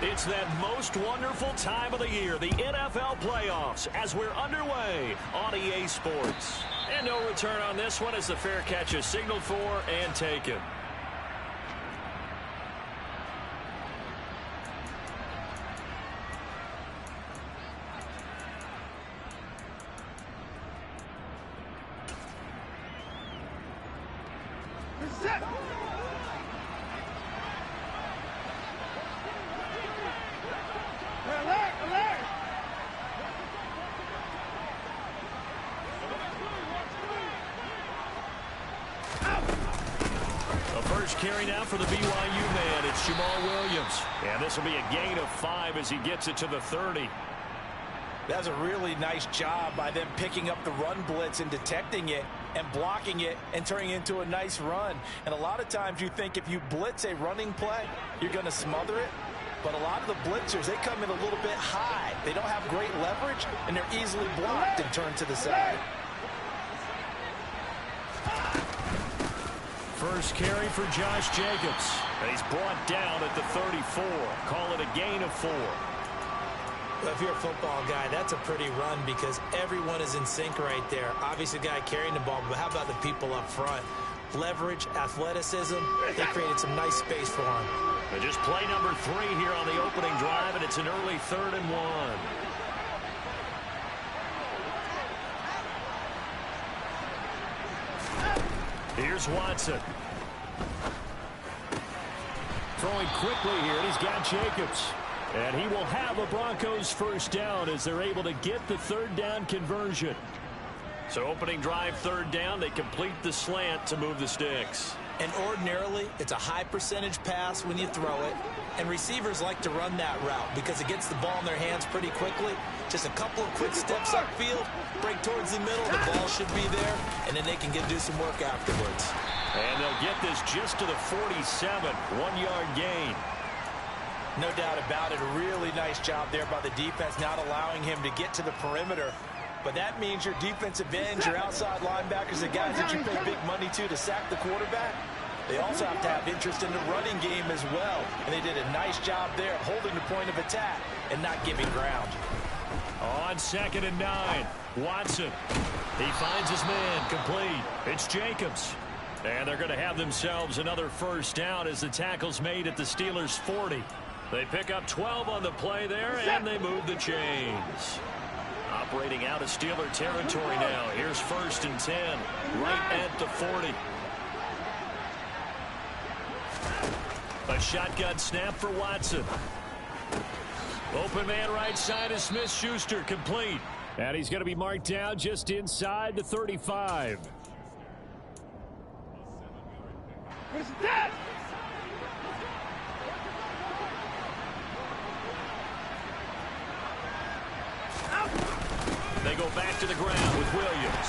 It's that most wonderful time of the year, the NFL playoffs, as we're underway on EA Sports. And no return on this one as the fair catch is signaled for and taken. Carry now for the BYU man. It's Jamal Williams. And this will be a gain of 5 as he gets it to the 30. That's a really nice job by them picking up the run blitz and detecting it and blocking it and turning it into a nice run. And a lot of times you think if you blitz a running play, you're going to smother it. But a lot of the blitzers, they come in a little bit high. They don't have great leverage, and they're easily blocked and turned to the side. First carry for Josh Jacobs. And he's brought down at the 34. Call it a gain of 4. Well, if you're a football guy, that's a pretty run because everyone is in sync right there. Obviously, the guy carrying the ball, but how about the people up front? Leverage, athleticism, they created some nice space for him. And just play number 3 here on the opening drive, and it's an early 3rd and 1. Here's Watson. Throwing quickly here, and he's got Jacobs. And he will have a Broncos first down as they're able to get the 3rd down conversion. So opening drive 3rd down, they complete the slant to move the sticks. And ordinarily, it's a high percentage pass when you throw it. And receivers like to run that route because it gets the ball in their hands pretty quickly. Just a couple of quick steps upfield, break towards the middle, the ball should be there, and then they can do some work afterwards. And they'll get this just to the 47, 1-yard gain. No doubt about it, a really nice job there by the defense, not allowing him to get to the perimeter. But that means your defensive ends, your outside linebackers, the guys that you pay big money to sack the quarterback, they also have to have interest in the running game as well. And they did a nice job there of holding the point of attack and not giving ground. On 2nd and 9, Watson. He finds his man complete. It's Jacobs. And they're going to have themselves another first down as the tackle's made at the Steelers' 40. They pick up 12 on the play there, and they move the chains. Operating out of Steeler territory now. Here's 1st and 10, right at the 40. A shotgun snap for Watson. Open man right side is Smith-Schuster, complete. And he's going to be marked down just inside the 35. They go back to the ground with Williams.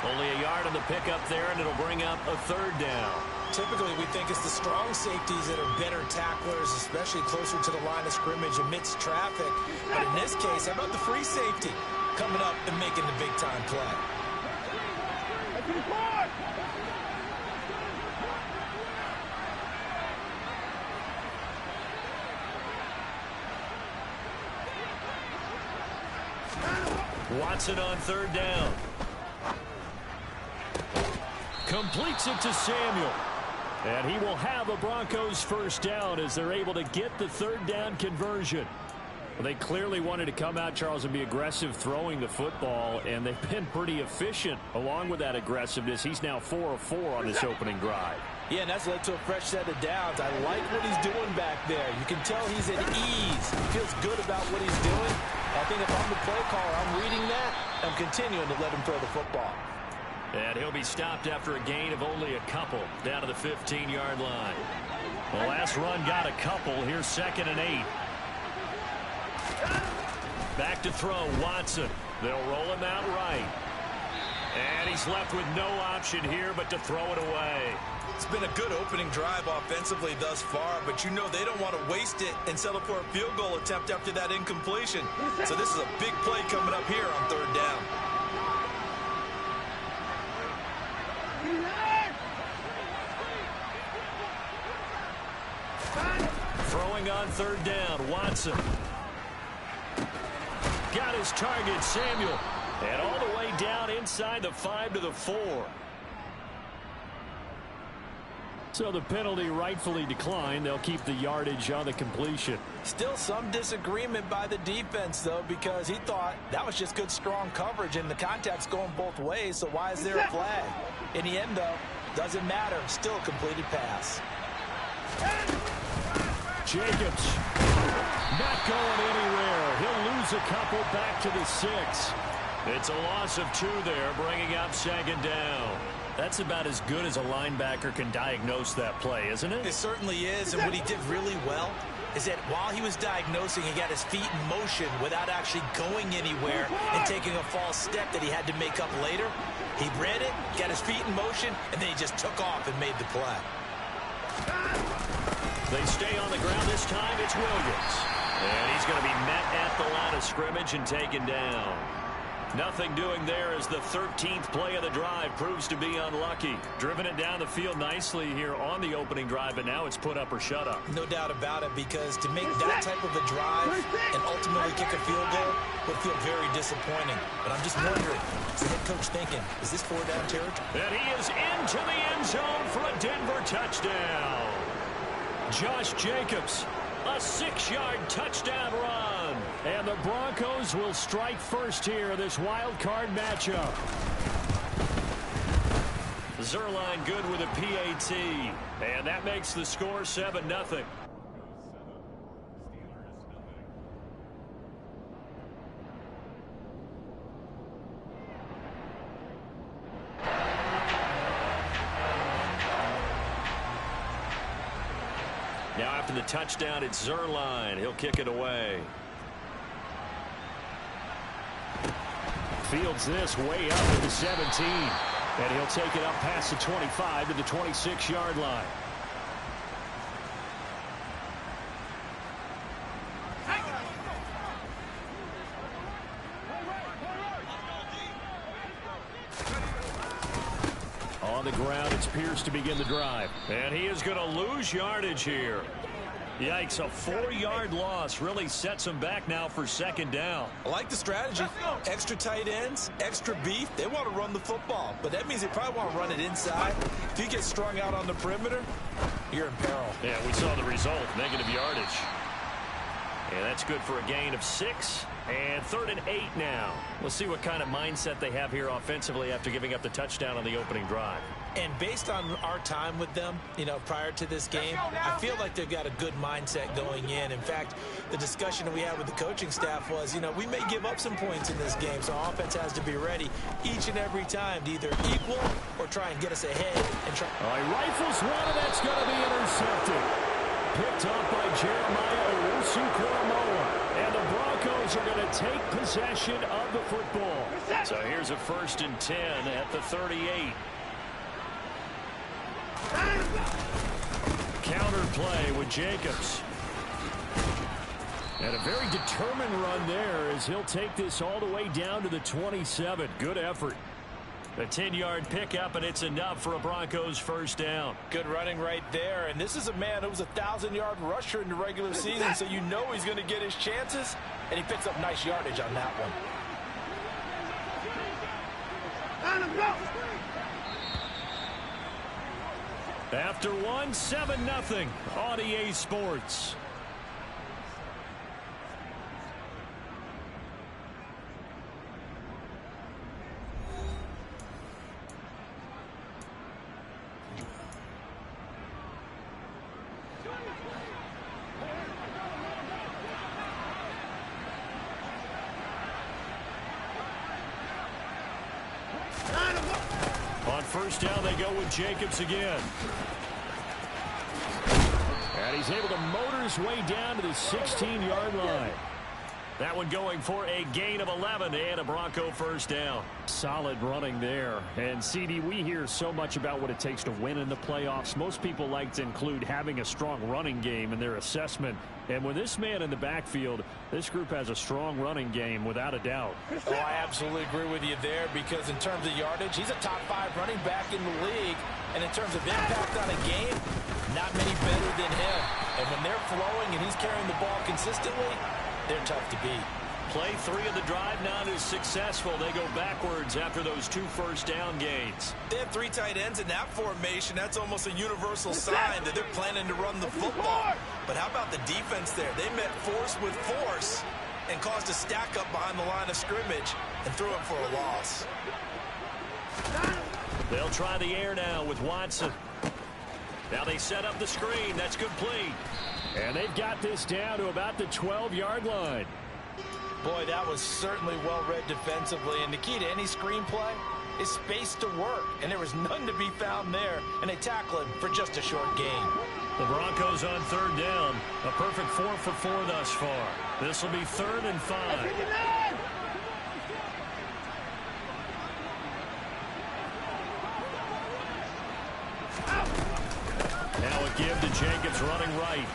Only a yard on the pickup there, and it'll bring up a 3rd down. Typically, we think it's the strong safeties that are better tacklers, especially closer to the line of scrimmage amidst traffic. But in this case, how about the free safety coming up and making the big-time play? Watson on 3rd down. Completes it to Samuel. And he will have a Broncos first down as they're able to get the 3rd down conversion. Well, they clearly wanted to come out, Charles, and be aggressive throwing the football, and they've been pretty efficient along with that aggressiveness. He's now 4 of 4 on this opening drive. Yeah, and that's led to a fresh set of downs. I like what he's doing back there. You can tell he's at ease. He feels good about what he's doing. I think if I'm the play caller, I'm reading that. I'm continuing to let him throw the football. And he'll be stopped after a gain of only a couple down to the 15-yard line. The last run got a couple. Here's 2nd and 8. Back to throw, Watson. They'll roll him out right. And he's left with no option here but to throw it away. It's been a good opening drive offensively thus far, but you know they don't want to waste it and settle for a field goal attempt after that incompletion. So this is a big play coming up here on 3rd down. throwing on third down. Watson. Got his target, Samuel. And all the way down inside the 5 to the 4. So the penalty rightfully declined. They'll keep the yardage on the completion. Still some disagreement by the defense, though, because he thought that was just good, strong coverage, and the contact's going both ways, so why is there a flag? In the end, though, doesn't matter. Still a completed pass. Jacobs not going anywhere. He'll lose a couple back to the 6. It's a loss of 2 there, bringing up second down. That's about as good as a linebacker can diagnose that play, isn't it? It certainly is, and what he did really well is that while he was diagnosing, he got his feet in motion without actually going anywhere and taking a false step that he had to make up later. He read it, got his feet in motion, and then he just took off and made the play. They stay on the ground this time. It's Williams. And he's going to be met at the line of scrimmage and taken down. Nothing doing there as the 13th play of the drive proves to be unlucky. Driven it down the field nicely here on the opening drive, but now it's put up or shut up. No doubt about it, because to make that type of a drive and ultimately kick a field goal would feel very disappointing. But I'm just wondering, is the head coach thinking, is this 4-down territory? And he is into the end zone for a Denver touchdown. Josh Jacobs, a 6-yard touchdown run. And the Broncos will strike first here, this wild card matchup. Zerline good with a PAT. And that makes the score 7-0. Now after the touchdown, it's Zerline. He'll kick it away. Fields this way up at the 17. And he'll take it up past the 25 to the 26-yard line. On the ground, it's Pierce to begin the drive. And he is going to lose yardage here. Yikes, a 4-yard loss really sets him back now for second down. I like the strategy. Extra tight ends, extra beef. They want to run the football, but that means they probably want to run it inside. If you get strung out on the perimeter, you're in peril. Yeah, we saw the result, negative yardage. And that's good for a gain of 6. And 3rd and 8 now. We'll see what kind of mindset they have here offensively after giving up the touchdown on the opening drive. And based on our time with them, prior to this game, I feel like they've got a good mindset going in. In fact, the discussion that we had with the coaching staff was, we may give up some points in this game, so our offense has to be ready each and every time to either equal or try and get us ahead. And try. All right, rifles one, and that's going to be intercepted. Picked up by Jeremiah Owusu-Koramoah. And the Broncos are going to take possession of the football. So here's a 1st and 10 at the 38. Counter play with Jacobs. And a very determined run there as he'll take this all the way down to the 27. Good effort. A 10-yard pickup, and it's enough for a Broncos first down. Good running right there. And this is a man who was a 1,000-yard rusher in the regular season, so you know he's going to get his chances. And he picks up nice yardage on that one. After one, 7-0 on EA Sports. On first down, they go with Jacobs again. And he's able to motor his way down to the 16-yard line. That one going for a gain of 11 and a Bronco first down. Solid running there. And, CD, we hear so much about what it takes to win in the playoffs. Most people like to include having a strong running game in their assessment. And with this man in the backfield, this group has a strong running game without a doubt. Oh, I absolutely agree with you there, because in terms of yardage, he's a top 5 running back in the league. And in terms of impact on a game, Not many better than him. And when they're flowing and he's carrying the ball consistently, they're tough to beat. Play 3 of the drive not as successful. They go backwards after those 2 first-down gains. They have 3 tight ends in that formation. That's almost a universal sign that they're planning to run the football. But how about the defense there? They met force with force and caused a stack up behind the line of scrimmage and threw him for a loss. They'll try the air now with Watson. Now they set up the screen. That's complete. And they've got this down to about the 12-yard line. Boy, that was certainly well-read defensively. And the key to any screen play is space to work. And there was none to be found there. And they tackle him for just a short gain. The Broncos on 3rd down. A perfect 4 for 4 thus far. This will be 3rd and 5. Now a give to Jacobs running right.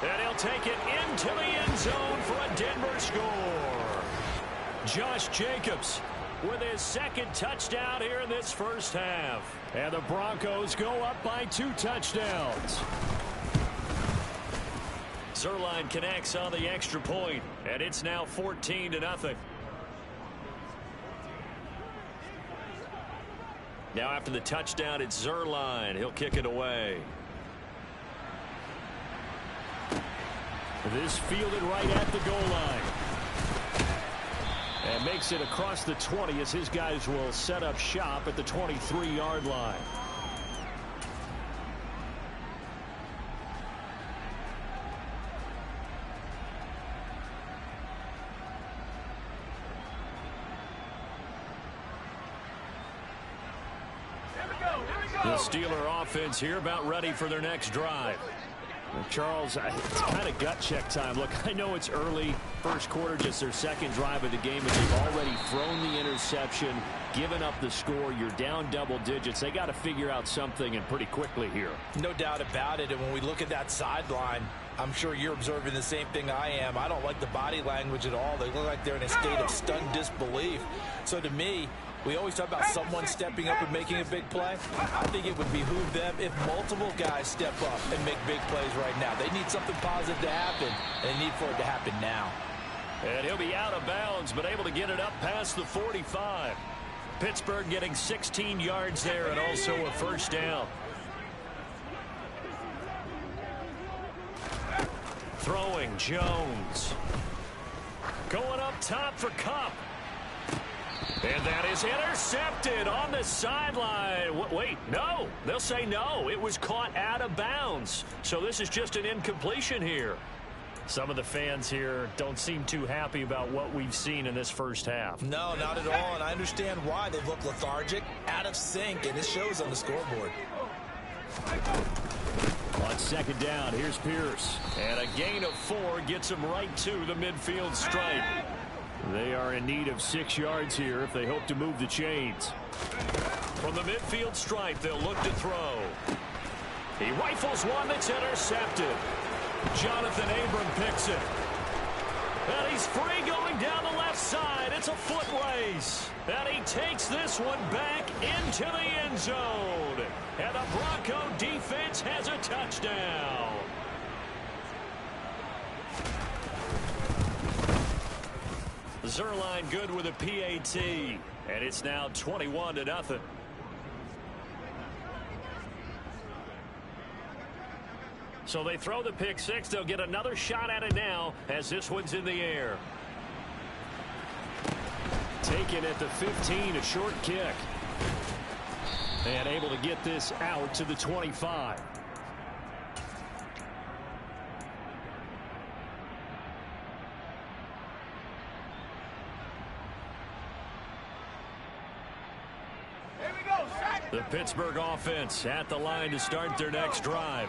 And he'll take it into the end zone for a Denver score. Josh Jacobs with his 2nd touchdown here in this first half. And the Broncos go up by 2 touchdowns. Zerline connects on the extra point, and it's now 14-0. Now after the touchdown, it's Zerline. He'll kick it away. This fielded right at the goal line. And makes it across the 20 as his guys will set up shop at the 23-yard line. The Steeler offense here about ready for their next drive. Charles, it's kind of gut check time. Look, I know it's early, first quarter, just their 2nd drive of the game, but they've already thrown the interception, given up the score. You're down double digits. They got to figure out something, and pretty quickly here. No doubt about it. And when we look at that sideline, I'm sure you're observing the same thing I am. I don't like the body language at all. They look like they're in a state of stunned disbelief. So to me, we always talk about someone stepping up and making a big play. I think it would behoove them if multiple guys step up and make big plays right now. They need something positive to happen, and they need for it to happen now. And he'll be out of bounds, but able to get it up past the 45. Pittsburgh getting 16 yards there and also a first down. Throwing Jones. Going up top for Kupp. And that is intercepted on the sideline. Wait, no. They'll say no. It was caught out of bounds. So this is just an incompletion here. Some of the fans here don't seem too happy about what we've seen in this first half. No, not at all. And I understand why. They look lethargic, out of sync, and it shows on the scoreboard. On 2nd down, here's Pierce. And a gain of 4 gets him right to the midfield stripe. They are in need of 6 yards here if they hope to move the chains. From the midfield stripe, they'll look to throw. He rifles one that's intercepted. Jonathan Abram picks it. And he's free going down the left side. It's a foot race. And he takes this one back into the end zone. And the Bronco defense has a touchdown. Zerline good with a PAT, and it's now 21-0. So they throw the pick 6. They'll get another shot at it now as this one's in the air. Taken at the 15, a short kick. And able to get this out to the 25. The Pittsburgh offense at the line to start their next drive.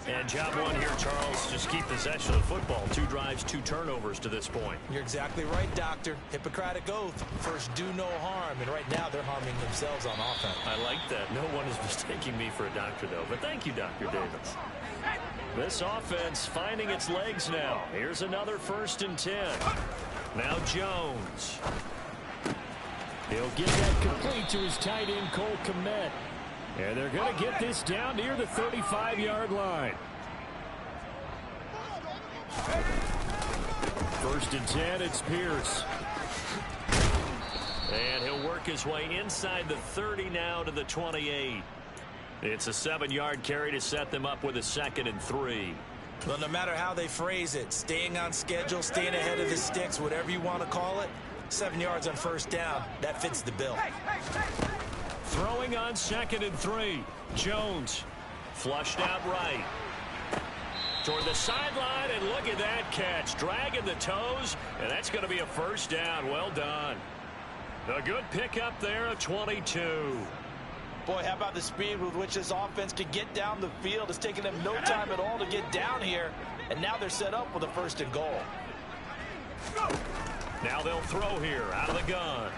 And job one here, Charles, just keep possession of the football. 2 drives, 2 turnovers to this point. You're exactly right, Doctor. Hippocratic oath. First, do no harm. And right now, they're harming themselves on offense. I like that. No one is mistaking me for a doctor, though. But thank you, Dr. Davis. This offense finding its legs now. Here's another 1st and 10. Now Jones. He'll get that complete to his tight end, Cole Kmet. And they're going to get this down near the 35-yard line. First and 10, it's Pierce. And he'll work his way inside the 30 now to the 28. It's a 7-yard carry to set them up with a 2nd and 3. Well, no matter how they phrase it, staying on schedule, staying ahead of the sticks, whatever you want to call it, 7 yards on first down, that fits the bill. Throwing on 2nd and 3. Jones flushed out right. Toward the sideline, and look at that catch. Dragging the toes, and that's going to be a first down. Well done. A good pickup there of 22. Boy, how about the speed with which this offense could get down the field? It's taken them no time at all to get down here, and now they're set up with a 1st and goal. Now they'll throw here out of the gun.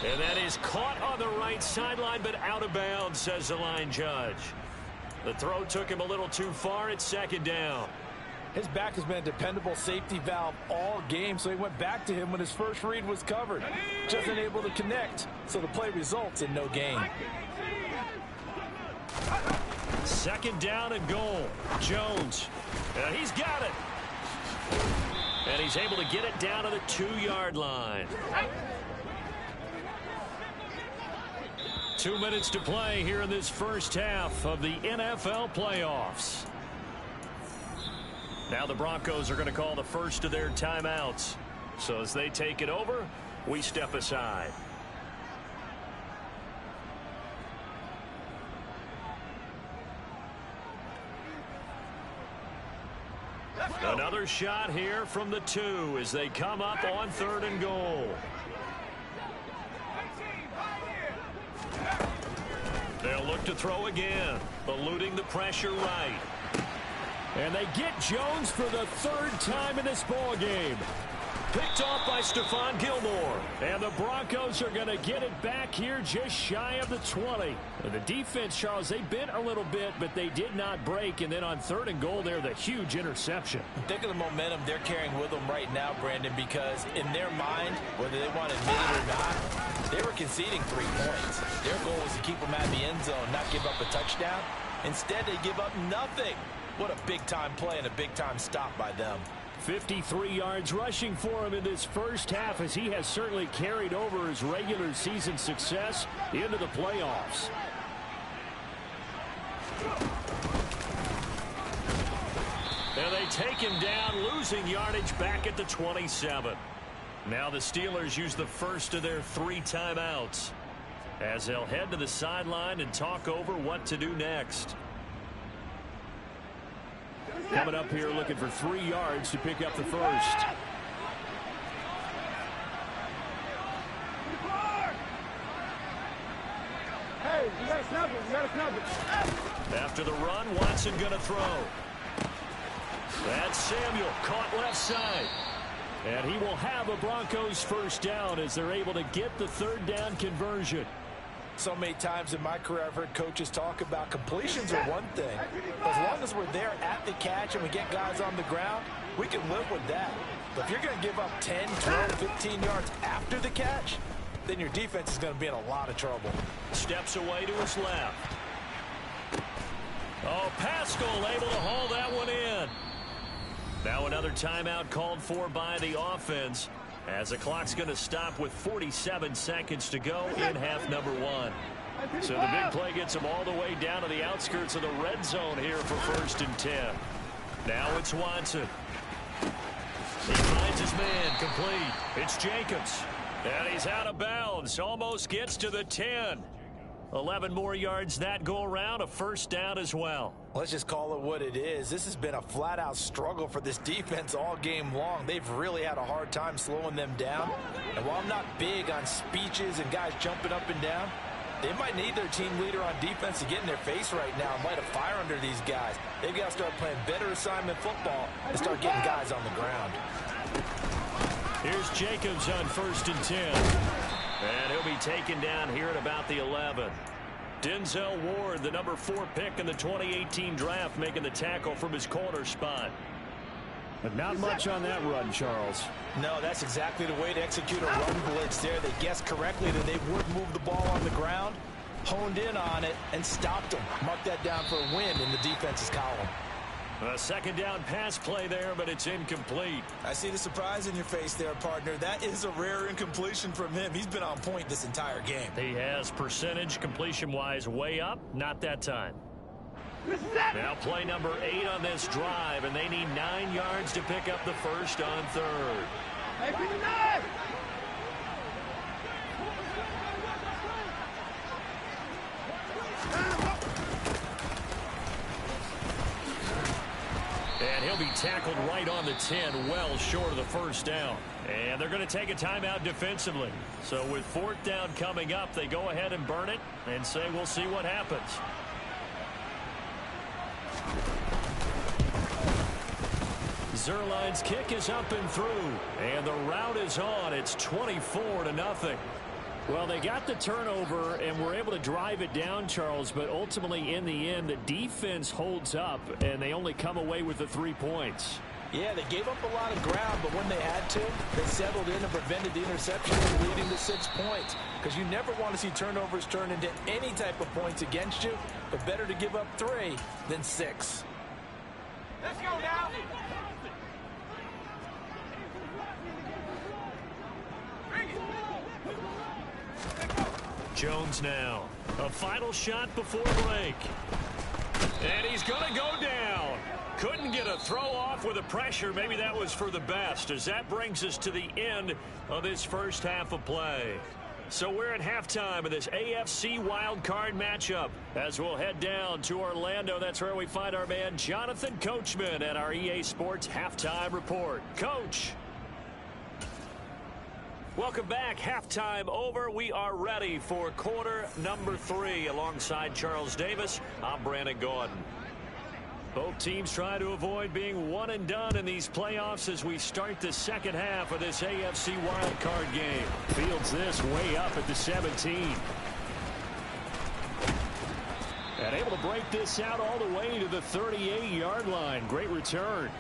And that is caught on the right sideline, but out of bounds, says the line judge. The throw took him a little too far. It's 2nd down. His back has been a dependable safety valve all game, so he went back to him when his first read was covered. Just unable to connect, so the play results in no gain. 2nd down and goal. Jones. And he's got it. And he's able to get it down to the 2-yard line. 2 minutes to play here in this first half of the NFL playoffs. Now the Broncos are going to call the first of their timeouts. So as they take it over, we step aside. Another shot here from the 2 as they come up on 3rd and goal. They'll look to throw again, eluding the pressure right. And they get Jones for the 3rd time in this ball game. Picked off by Stephon Gilmore. And the Broncos are going to get it back here just shy of the 20. And the defense, Charles, they bent a little bit, but they did not break. And then on 3rd and goal there, the huge interception. Think of the momentum they're carrying with them right now, Brandon, because in their mind, whether they want to admit it or not, they were conceding 3 points. Their goal was to keep them out of the end zone, not give up a touchdown. Instead, they give up nothing. What a big-time play and a big-time stop by them. 53 yards rushing for him in this first half, as he has certainly carried over his regular season success into the playoffs. And they take him down, losing yardage back at the 27. Now the Steelers use the first of their 3 timeouts as they'll head to the sideline and talk over what to do next. Coming up here looking for 3 yards to pick up the first. Hey, you gotta snap it. You gotta snap it. After the run, Watson going to throw. That's Samuel caught left side. And he will have a Broncos first down as they're able to get the 3rd down conversion. So many times in my career I've heard coaches talk about completions are one thing. As long as we're there at the catch and we get guys on the ground, we can live with that. But if you're going to give up 10, 12, 15 yards after the catch, then your defense is going to be in a lot of trouble. Steps away to his left. Oh, Pascal able to haul that one in. Now another timeout called for by the offense, as the clock's going to stop with 47 seconds to go in half number 1. So the big play gets them all the way down to the outskirts of the red zone here for 1st and 10. Now it's Watson. He finds his man complete. It's Jacobs. And he's out of bounds. Almost gets to the 10. 11 more yards that go around. A first down as well. Let's just call it what it is. This has been a flat-out struggle for this defense all game long. They've really had a hard time slowing them down. And while I'm not big on speeches and guys jumping up and down, they might need their team leader on defense to get in their face right now and light a fire under these guys. They've got to start playing better assignment football and start getting guys on the ground. Here's Jacobs on 1st and 10. And he'll be taken down here at about the 11. Denzel Ward, the number 4 pick in the 2018 draft, making the tackle from his corner spot. But not much on that run, Charles. No, that's exactly the way to execute a run blitz there. They guessed correctly that they would move the ball on the ground. honed in on it and stopped him. Mark that down for a win in the defense's column. A second down pass play there, but it's incomplete. I see the surprise in your face there, partner. That is a rare incompletion from him. He's been on point this entire game. He has percentage completion-wise way up. Not that time. Now play number 8 on this drive, and they need 9 yards to pick up the first on third. And he'll be tackled right on the 10, well short of the first down. And they're going to take a timeout defensively. So with 4th down coming up, they go ahead and burn it and say we'll see what happens. Zerline's kick is up and through, and the route is on. It's 24-0. Well, they got the turnover and were able to drive it down, Charles, but ultimately in the end, the defense holds up, and they only come away with the 3 points. Yeah, they gave up a lot of ground, but when they had to, they settled in and prevented the interception, leading to 6 points. Because you never want to see turnovers turn into any type of points against you, but better to give up 3 than 6. Let's go now. Jones now. A final shot before break. And he's going to go down. Couldn't get a throw off with the pressure. Maybe that was for the best, as that brings us to the end of this first half of play. So we're at halftime of this AFC wildcard matchup. As we'll head down to Orlando, that's where we find our man Jonathan Coachman at our EA Sports Halftime Report. Coach. Welcome back. Halftime over. We are ready for quarter number 3. Alongside Charles Davis, I'm Brandon Gordon. Both teams try to avoid being one and done in these playoffs as we start the second half of this AFC wildcard game. Fields this way up at the 17. And able to break this out all the way to the 38-yard line. Great return.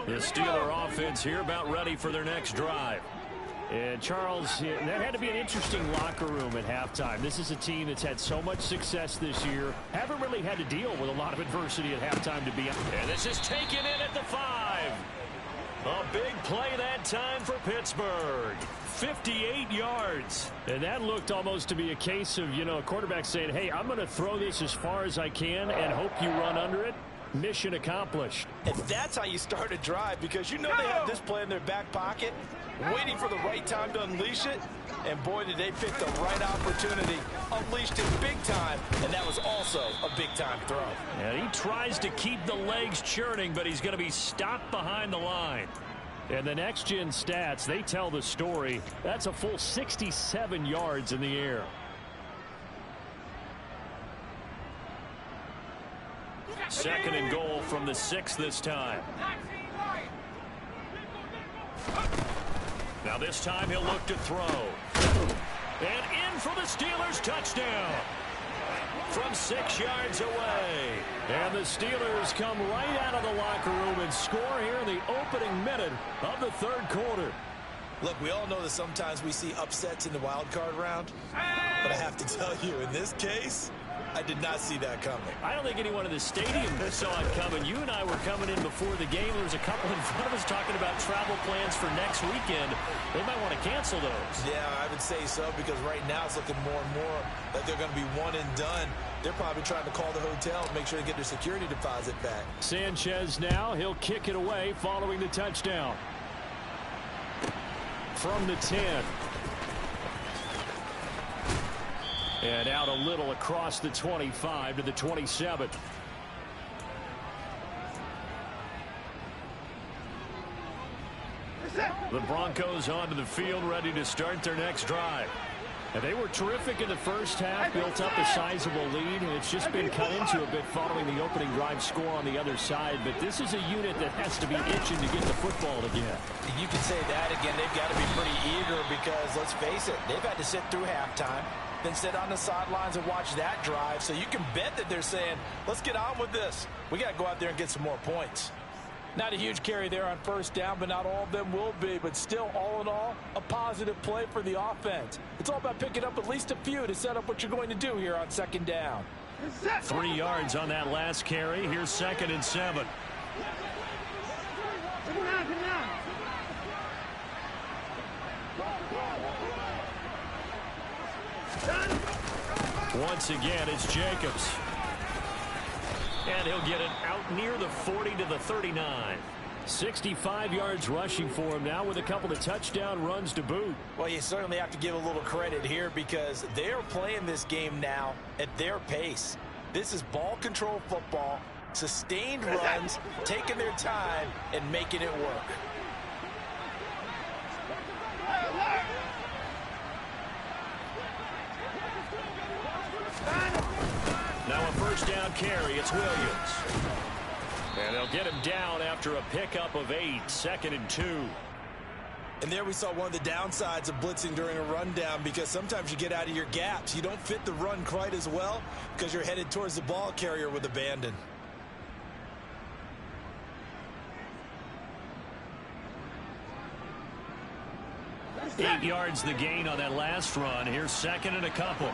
The Steeler offense here about ready for their next drive. And Charles, that had to be an interesting locker room at halftime. This is a team that's had so much success this year. Haven't really had to deal with a lot of adversity at halftime to be. And this is taken in at the 5. A big play that time for Pittsburgh. 58 yards. And that looked almost to be a case of, a quarterback saying, hey, I'm going to throw this as far as I can and hope you run under it. Mission accomplished. And that's how you start a drive, because they have this play in their back pocket, waiting for the right time to unleash it. And boy, did they pick the right opportunity. Unleashed it big time, and that was also a big-time throw. And he tries to keep the legs churning, but he's going to be stopped behind the line. And the next-gen stats, they tell the story. That's a full 67 yards in the air. Second and goal from the 6 this time. Now this time he'll look to throw. And in for the Steelers touchdown. From 6 yards away. And the Steelers come right out of the locker room and score here in the opening minute of the third quarter. Look, we all know that sometimes we see upsets in the wild card round. But I have to tell you, in this case, I did not see that coming. I don't think anyone in the stadium saw it coming. You and I were coming in before the game. There was a couple in front of us talking about travel plans for next weekend. They might want to cancel those. Yeah, I would say so, because right now it's looking more and more like they're going to be one and done. They're probably trying to call the hotel and make sure to get their security deposit back. Sanchez now. He'll kick it away following the touchdown. From the 10. And out a little across the 25 to the 27. The Broncos onto the field, ready to start their next drive. And they were terrific in the first half, built up a sizable lead, and it's just been cut into a bit following the opening drive score on the other side. But this is a unit that has to be itching to get the football again. You can say that again. They've got to be pretty eager because, let's face it, they've had to sit through halftime, then sit on the sidelines and watch that drive. So you can bet that they're saying, let's get on with this. We got to go out there and get some more points. Not a huge carry there on first down, but not all of them will be. But still, all in all, a positive play for the offense. It's all about picking up at least a few to set up what you're going to do here on second down. 3 yards on that last carry. Here's 2nd and 7. Once again, it's Jacobs. And he'll get it out near the 40 to the 39. 65 yards rushing for him now with a couple of touchdown runs to boot. Well, you certainly have to give a little credit here because they're playing this game now at their pace. This is ball control football, sustained runs, taking their time, and making it work. Now a first down carry. It's Williams. And they'll get him down after a pickup of 8. 2nd and 2. And there we saw one of the downsides of blitzing during a rundown because sometimes you get out of your gaps. You don't fit the run quite as well because you're headed towards the ball carrier with abandon. Eight yards the gain on that last run. Here's 2nd and a couple.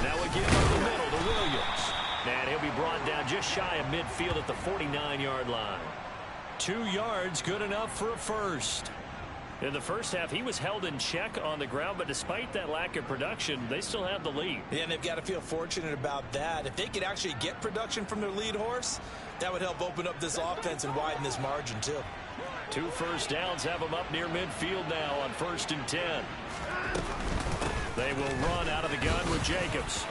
Now again up the middle to Williams. And he'll be brought down just shy of midfield at the 49-yard line. 2 yards, good enough for a first. In the first half, he was held in check on the ground, but despite that lack of production, they still have the lead. Yeah, and they've got to feel fortunate about that. If they could actually get production from their lead horse, that would help open up this offense and widen this margin, too. 2 first downs have them up near midfield now on 1st and 10. They will run out of the gun with Jacobs.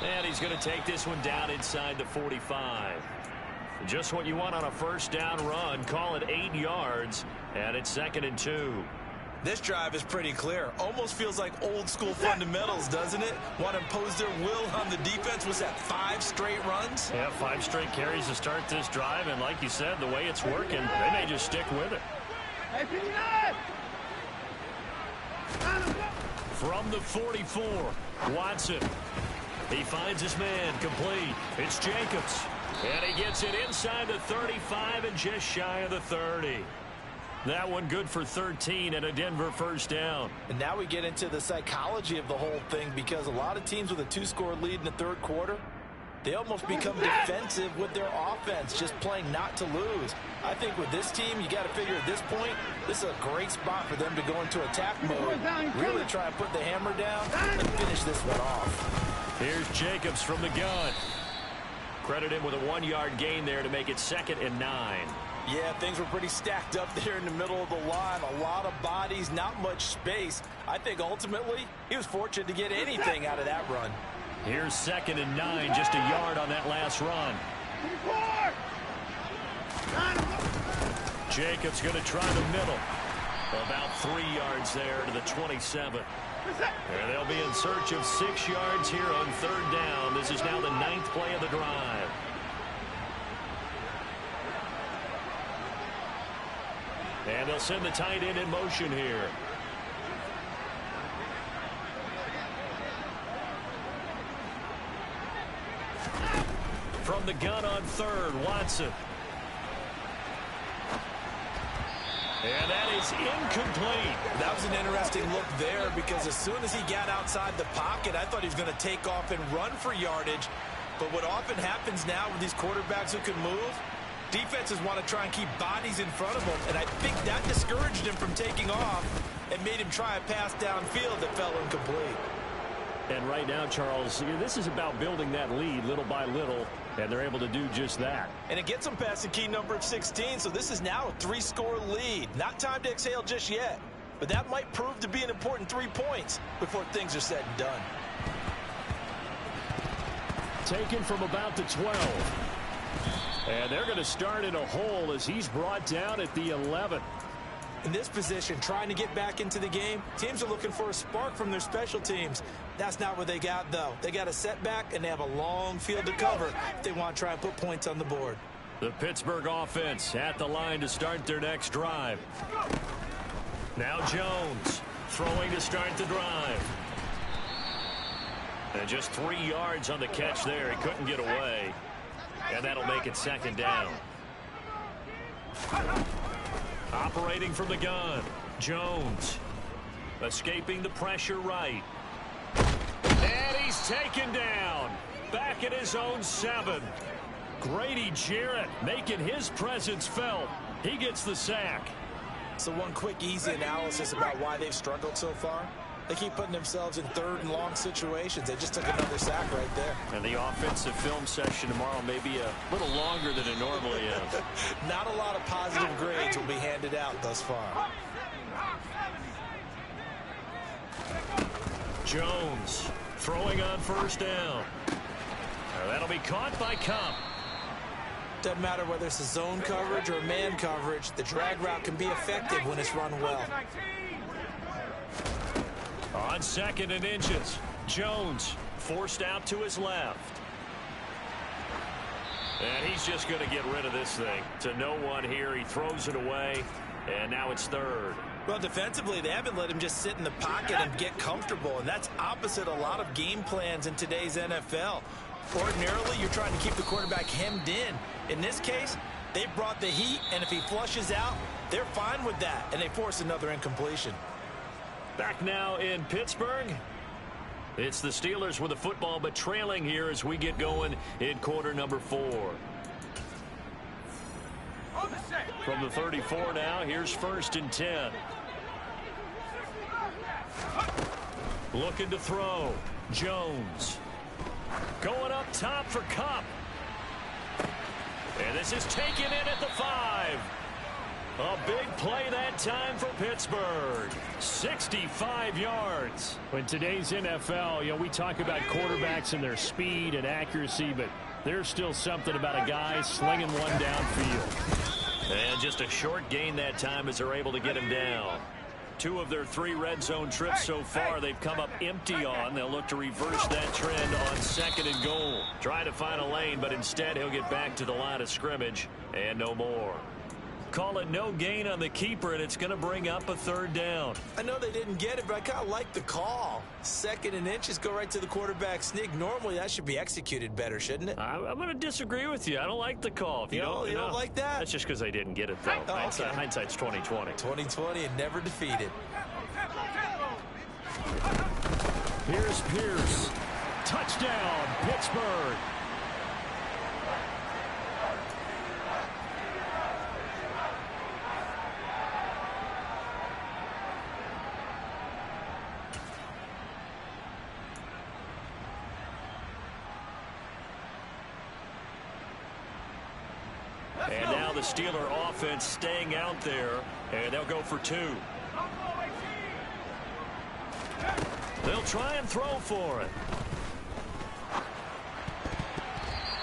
And he's going to take this one down inside the 45. Just what you want on a first down run. Call it 8 yards, and it's 2nd and 2. This drive is pretty clear. Almost feels like old school fundamentals, doesn't it? Want to impose their will on the defense. Was that 5 straight runs? Yeah, 5 straight carries to start this drive, and like you said, the way it's working, they may just stick with it. From the 44, Watson. He finds his man complete. It's Jacobs. And he gets it inside the 35 and just shy of the 30. That one good for 13 and a Denver first down. And now we get into the psychology of the whole thing because a lot of teams with a 2-score lead in the third quarter, they almost become defensive with their offense, just playing not to lose. I think with this team, you got to figure at this point, this is a great spot for them to go into attack mode, really try and put the hammer down and finish this one off. Here's Jacobs from the gun. Credit him with a 1-yard gain there to make it 2nd and 9. Yeah, things were pretty stacked up there in the middle of the line. A lot of bodies, not much space. I think ultimately he was fortunate to get anything out of that run. Here's 2nd and 9, just a yard on that last run. Jacobs going to try the middle. About 3 yards there to the 27. And they'll be in search of 6 yards here on 3rd down. This is now the 9th play of the drive. And they'll send the tight end in motion here. From the gun on 3rd, Watson. And that is incomplete. That was an interesting look there because as soon as he got outside the pocket, I thought he was going to take off and run for yardage. But what often happens now with these quarterbacks who can move, defenses want to try and keep bodies in front of them. And I think that discouraged him from taking off and made him try a pass downfield that fell incomplete. And right now, Charles, this is about building that lead little by little, and they're able to do just that. And it gets them past the key number of 16, so this is now a 3-score lead. Not time to exhale just yet, but that might prove to be an important 3 points before things are said and done. Taken from about the 12. And they're going to start in a hole as he's brought down at the 11. In this position, trying to get back into the game, teams are looking for a spark from their special teams. That's not what they got, though. They got a setback, and they have a long field to cover if they want to try and put points on the board. The Pittsburgh offense at the line to start their next drive. Now Jones throwing to start the drive. And just 3 yards on the catch there. He couldn't get away. And that'll make it second down. Operating from the gun, Jones. Escaping the pressure right. And he's taken down. Back at his own 7. Grady Jarrett making his presence felt. He gets the sack. So one quick, easy analysis about why they've struggled so far. They keep putting themselves in 3rd and long situations. They just took another sack right there. And the offensive film session tomorrow may be a little longer than it normally is. Not a lot of positive grades will be handed out thus far. Jones throwing on 1st down. That'll be caught by Cup. Doesn't matter whether it's a zone coverage or man coverage, the drag route can be effective when it's run well. On 2nd and inches, Jones forced out to his left. And he's just going to get rid of this thing. To no one here, he throws it away, and now it's 3rd. Well, defensively, they haven't let him just sit in the pocket and get comfortable, and that's opposite a lot of game plans in today's NFL. Ordinarily, you're trying to keep the quarterback hemmed in. In this case, they brought the heat, and if he flushes out, they're fine with that, and they force another incompletion. Back now in Pittsburgh. It's the Steelers with the football, but trailing here as we get going in quarter number 4. From the 34 now, here's 1st and 10. Looking to throw. Jones. Going up top for Cup. And this is taken in at the 5. A big play that time for Pittsburgh. 65 yards. In today's NFL, we talk about quarterbacks and their speed and accuracy, but there's still something about a guy slinging one downfield. And just a short gain that time as they're able to get him down. 2 of their 3 red zone trips so far they've come up empty on. They'll look to reverse that trend on 2nd and goal. Try to find a lane, but instead he'll get back to the line of scrimmage and no more. Call it no gain on the keeper, and it's going to bring up a 3rd down. I know they didn't get it, but I kind of like the call. 2nd and inches, go right to the quarterback sneak. Normally, that should be executed better, shouldn't it? I'm going to disagree with you. I don't like the call. If you don't like that? That's just because they didn't get it, though. Okay. Hindsight's 20/20. 20/20 and never defeated. Here's Pierce. Touchdown, Pittsburgh. And now the Steeler offense staying out there, and they'll go for 2. They'll try and throw for it.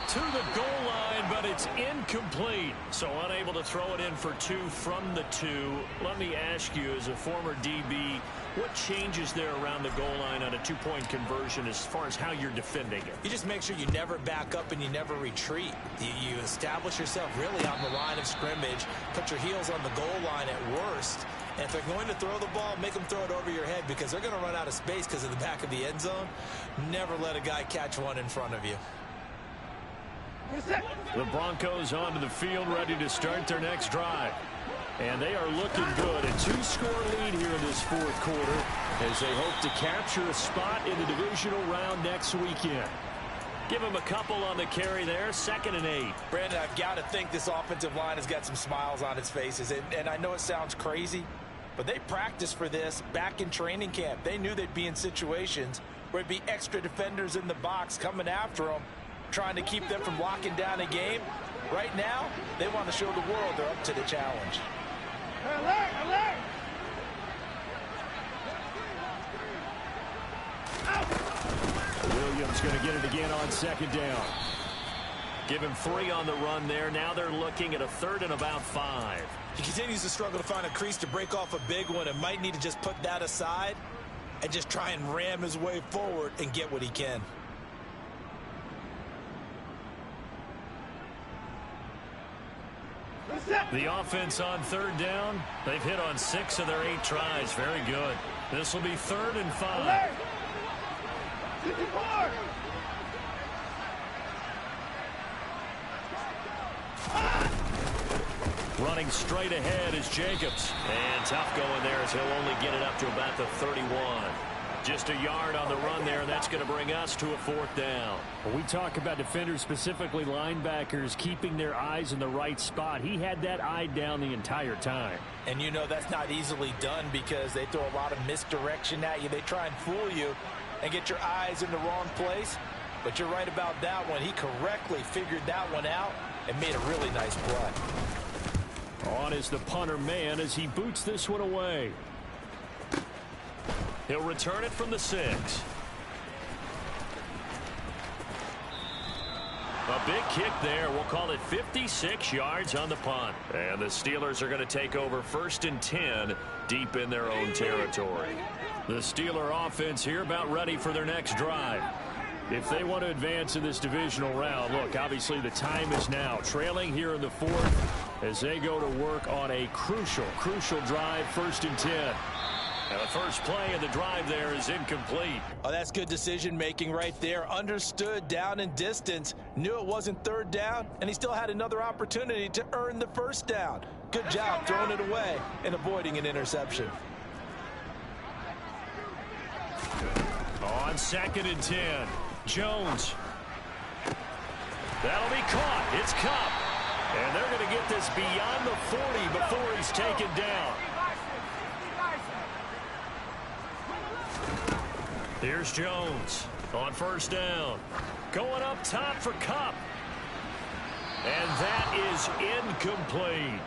To the goal line, but it's incomplete. So unable to throw it in for 2 from the 2. Let me ask you, as a former DB, what changes there around the goal line on a 2-point conversion as far as how you're defending it? You just make sure you never back up and you never retreat. You establish yourself really on the line of scrimmage, put your heels on the goal line at worst, and if they're going to throw the ball, make them throw it over your head because they're going to run out of space because of the back of the end zone. Never let a guy catch one in front of you. The Broncos onto the field, ready to start their next drive. And they are looking good. A 2-score lead here in this 4th quarter as they hope to capture a spot in the divisional round next weekend. Give them a couple on the carry there. 2nd and 8. Brandon, I've got to think this offensive line has got some smiles on its faces. And I know it sounds crazy, but they practiced for this back in training camp. They knew they'd be in situations where it'd be extra defenders in the box coming after them, trying to keep them from locking down a game. Right now, they want to show the world they're up to the challenge. Alert! Williams going to get it again on 2nd down. Give him 3 on the run there. Now they're looking at a 3rd and about 5. He continues to struggle to find a crease to break off a big one and might need to just put that aside and just try and ram his way forward and get what he can. The offense on 3rd down. They've hit on 6 of their 8 tries. Very good. This will be 3rd and 5. Running straight ahead is Jacobs. And tough going there as he'll only get it up to about the 31. Just a yard on the run there. That's going to bring us to a 4th down. When we talk about defenders, specifically linebackers, keeping their eyes in the right spot, he had that eye down the entire time. And you know that's not easily done because they throw a lot of misdirection at you. They try and fool you and get your eyes in the wrong place. But you're right about that one. He correctly figured that one out and made a really nice play. On is the punter man as he boots this one away. He'll return it from the 6. A big kick there. We'll call it 56 yards on the punt. And the Steelers are going to take over 1st and 10 deep in their own territory. The Steeler offense here about ready for their next drive. If they want to advance in this divisional round, look, obviously the time is now. Trailing here in the 4th as they go to work on a crucial drive, 1st and 10. Now the first play of the drive there is incomplete. Oh, that's good decision making right there. Understood down and distance, knew it wasn't 3rd down, and he still had another opportunity to earn the 1st down. Good job throwing it away and avoiding an interception. On 2nd and 10, Jones. That'll be caught. It's Cup. And they're going to get this beyond the 40 before he's taken down. Here's Jones on 1st down. Going up top for Cup. And that is incomplete.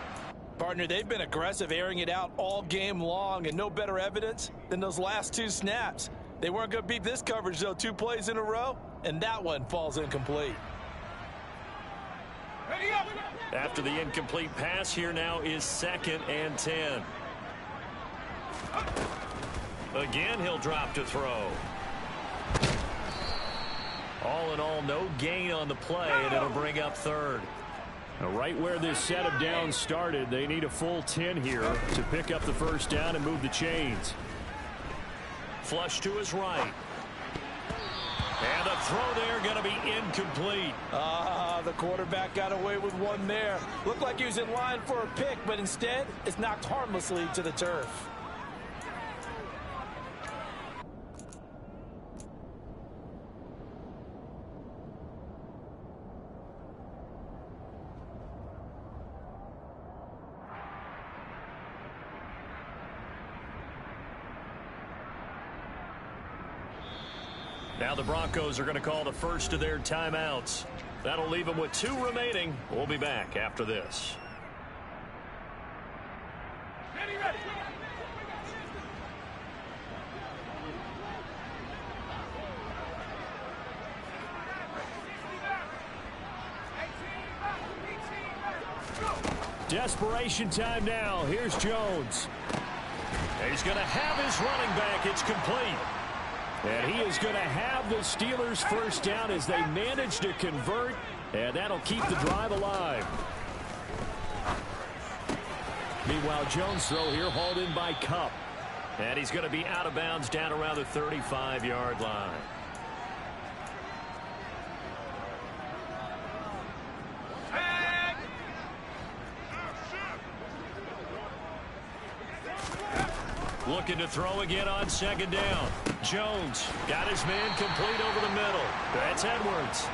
Partner, they've been aggressive, airing it out all game long, and no better evidence than those last 2 snaps. They weren't going to beat this coverage, though, 2 plays in a row, and that one falls incomplete. After the incomplete pass, here now is 2nd and 10. Again, he'll drop to throw. All in all, no gain on the play, and it'll bring up 3rd. Now, right where this set of downs started, they need a full 10 here to pick up the 1st down and move the chains. Flush to his right. And the throw there going to be incomplete. The quarterback got away with one there. Looked like he was in line for a pick, but instead, it's knocked harmlessly to the turf. Now the Broncos are going to call the first of their timeouts. That'll leave them with 2 remaining. We'll be back after this. Ready. Desperation time now. Here's Jones. He's going to have his running back. It's complete. And he is going to have the Steelers 1st down as they manage to convert, and that'll keep the drive alive. Meanwhile, Jones' throw here hauled in by Cup. And he's going to be out of bounds down around the 35-yard line. Looking to throw again on 2nd down. Jones got his man complete over the middle. That's Edwards.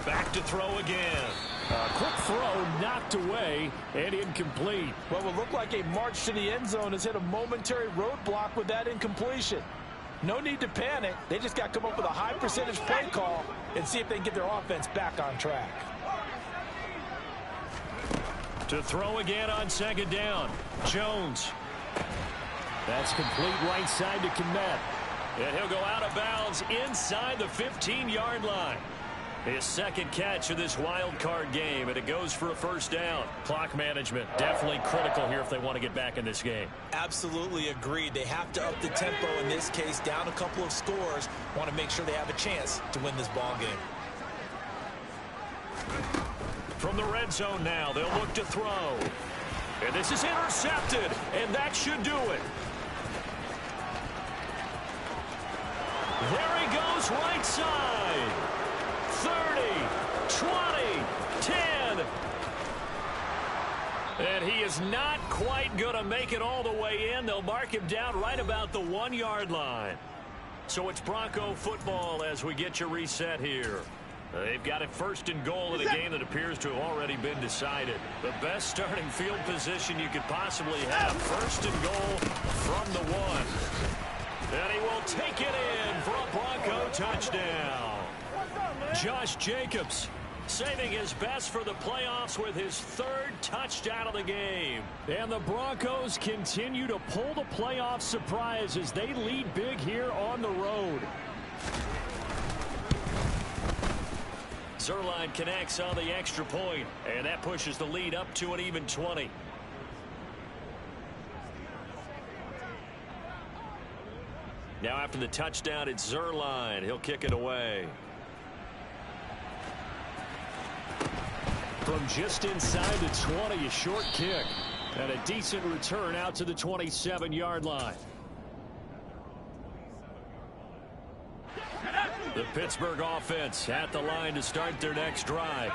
Back to throw again. A quick throw knocked away and incomplete. What would look like a march to the end zone has hit a momentary roadblock with that incompletion. No need to panic. They just got to come up with a high percentage play call and see if they can get their offense back on track. To throw again on 2nd down. Jones. That's complete right side to Komet. And he'll go out of bounds inside the 15-yard line. His 2nd catch of this wild card game, and it goes for a 1st down. Clock management definitely critical here if they want to get back in this game. Absolutely agreed. They have to up the tempo in this case, down a couple of scores. Want to make sure they have a chance to win this ball game. From the red zone now, they'll look to throw. And this is intercepted, and that should do it. There he goes, right side. 30, 20, 10. And he is not quite going to make it all the way in. They'll mark him down right about the 1-yard line. So it's Bronco football as we get you reset here. They've got it first and goal in a game that appears to have already been decided. The best starting field position you could possibly have. First and goal from the 1. And he will take it in for a Bronco touchdown. Josh Jacobs saving his best for the playoffs with his 3rd touchdown of the game. And the Broncos continue to pull the playoff surprise as they lead big here on the road. Zerline connects on the extra point, and that pushes the lead up to an even 20. Now after the touchdown, it's Zerline. He'll kick it away. From just inside the 20, a short kick. And a decent return out to the 27-yard line. The Pittsburgh offense at the line to start their next drive.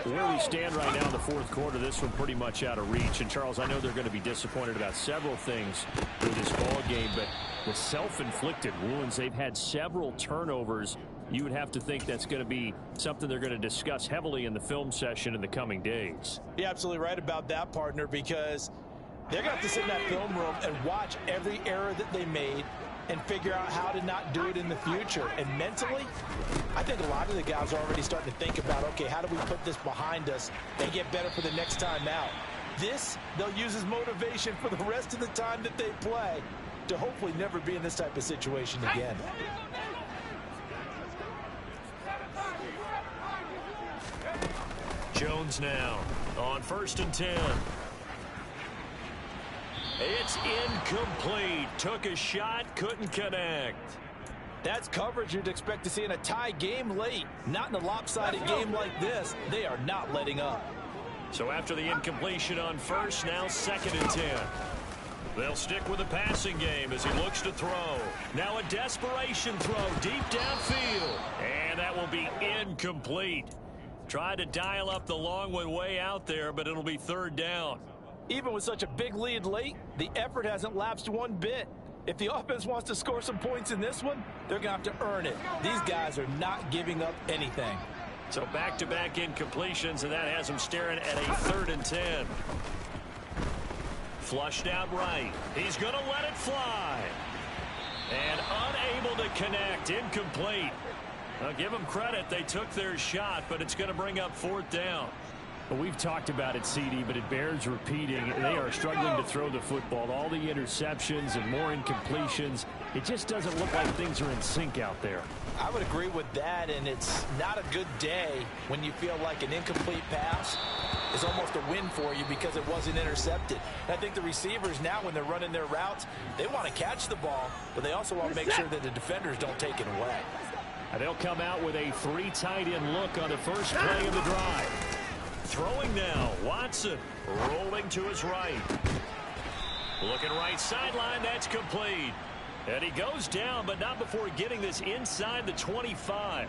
Where we stand right now in the 4th quarter, this one pretty much out of reach. And, Charles, I know they're going to be disappointed about several things through this ball game, but the self-inflicted wounds, they've had several turnovers. You would have to think that's going to be something they're going to discuss heavily in the film session in the coming days. You're absolutely right about that, partner, because they're going to have to sit in that film room and watch every error that they made and figure out how to not do it in the future. And mentally, I think a lot of the guys are already starting to think about, okay, how do we put this behind us and get better for the next time out? This, they'll use as motivation for the rest of the time that they play to hopefully never be in this type of situation again. Jones now on 1st and 10. It's incomplete. Took a shot, couldn't connect. That's coverage you'd expect to see in a tie game late. Not in a lopsided game like this. They are not letting up. So after the incompletion on 1st, now 2nd and 10. They'll stick with the passing game as he looks to throw. Now a desperation throw deep downfield. And that will be incomplete. Tried to dial up the long one way out there, but it'll be 3rd down. Even with such a big lead late, the effort hasn't lapsed one bit. If the offense wants to score some points in this one, they're going to have to earn it. These guys are not giving up anything. So back-to-back incompletions, and that has them staring at a 3rd and 10. Flushed out right. He's going to let it fly. And unable to connect. Incomplete. I'll give them credit. They took their shot, but it's going to bring up 4th down. Well, we've talked about it, CD, but it bears repeating. They are struggling to throw the football. All the interceptions and more incompletions. It just doesn't look like things are in sync out there. I would agree with that, and it's not a good day when you feel like an incomplete pass is almost a win for you because it wasn't intercepted. And I think the receivers now, when they're running their routes, they want to catch the ball, but they also want to make sure that the defenders don't take it away. And they'll come out with a 3 tight end look on the first play of the drive. Throwing now, Watson rolling to his right. Looking right sideline, that's complete. And he goes down, but not before getting this inside the 25.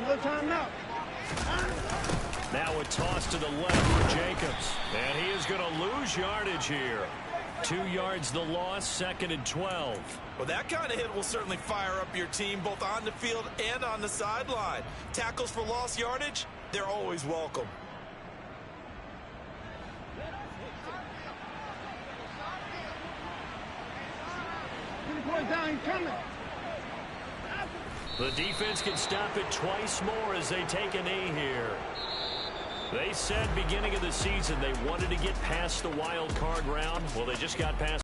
No time now. Now a toss to the left for Jacobs. And he is going to lose yardage here. 2 yards the loss, 2nd and 12. Well, that kind of hit will certainly fire up your team both on the field and on the sideline. Tackles for lost yardage, they're always welcome. Down, he's coming. The defense can stop it twice more as they take a knee here. They said beginning of the season they wanted to get past the wild card round. Well, they just got past